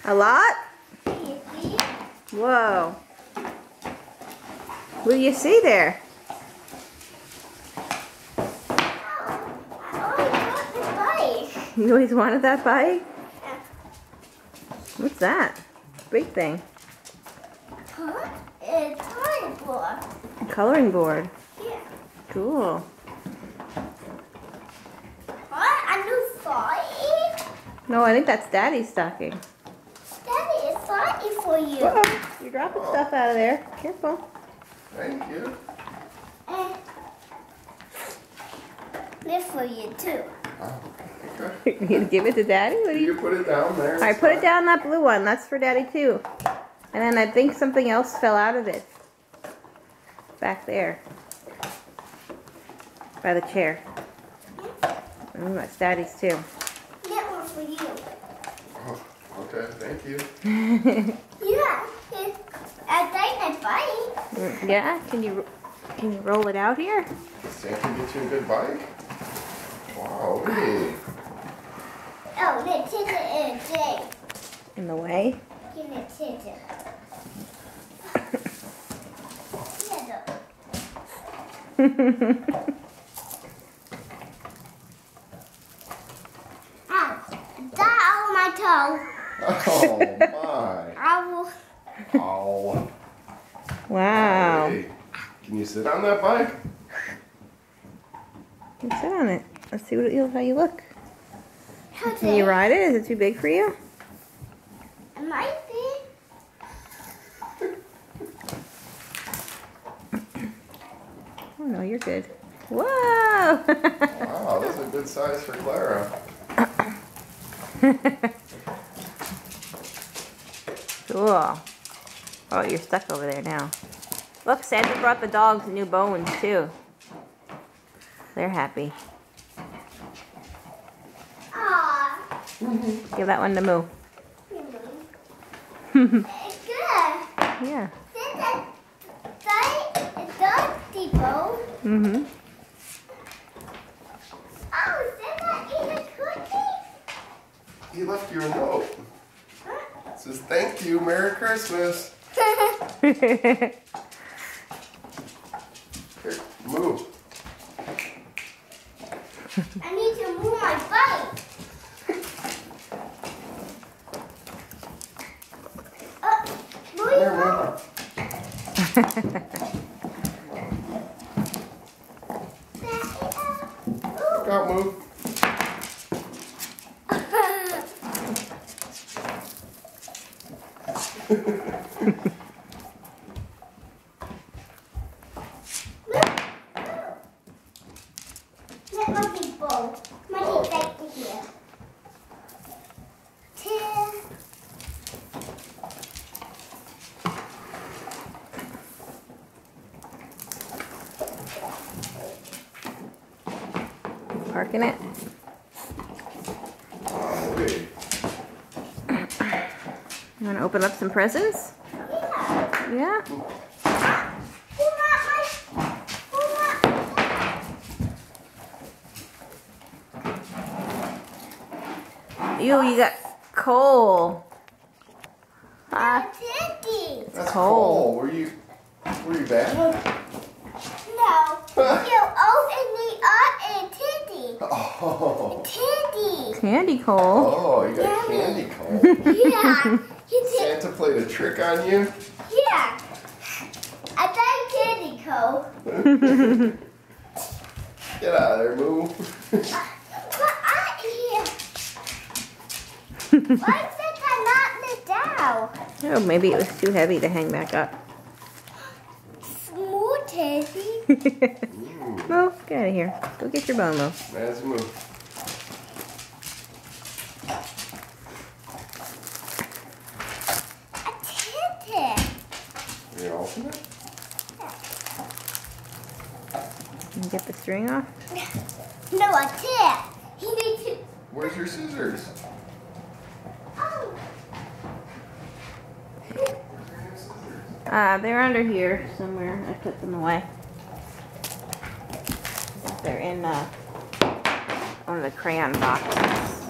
A lot? Can you see? Whoa. What do you see there? You always wanted that bike? Yeah. What's that? Big thing. Huh? It's coloring board. A coloring board. Yeah. Cool. What? A new fight? No, I think that's Daddy's stocking. Daddy is fighting for you. Whoa, you're dropping stuff out of there. Careful. Thank you. And this for you too. Oh, You gonna give it to Daddy? What do you you? put it down there. All right, put it down that blue one. That's for Daddy too. And then I think something else fell out of it. Back there. By the chair. That's Daddy's too. That one for you. Oh, okay, thank you. Yeah. It's a dynamite bike. Yeah, can you roll it out here? Santa get you a good bike? Wow, hey. Oh, let's hit it in Jay. In the way? Give it to it. Ow! That on my toe. Oh my. I will. Oh. Wow. Hey. Can you sit on that bike? You sit on it. Let's see how you look. How Can you ride it? Is it too big for you? It might be. Oh no, you're good. Whoa! Wow, that's a good size for Clara. Cool. Oh, you're stuck over there now. Look, Santa brought the dogs new bones too. They're happy. Aww. Give that one to Moo. It's good. Yeah. Dusty bone. Mm-hmm. Oh, Santa eat a cookie? He left you a note. It says, thank you, Merry Christmas. Here, move. I need to move my bike. Move Here, your move. Look out, move. Let my big bowl. My big back to here. Two. Parking it. Oh, wait. You want to open up some presents? Yeah. Yeah? You got coal. Teddy. That's cold. cold. Were you bad? No. You open the up and Teddy. Oh. Teddy. Candy coal. Oh, you got candy cold. Yeah. You did. Santa played a trick on you? Yeah. I got candy cold. Get out of there, Moo. But out here. Why is it not let down? Oh, maybe it was too heavy to hang back up. Smooth Teddy. Mo, get out of here. Go get your bone, Mo. That's Moo. A Teddy. You gonna open it? Can you get the string off? No, a Teddy. He needs to. Where's your scissors? Oh. They're under here somewhere. I put them away. They're in one of the crayon boxes.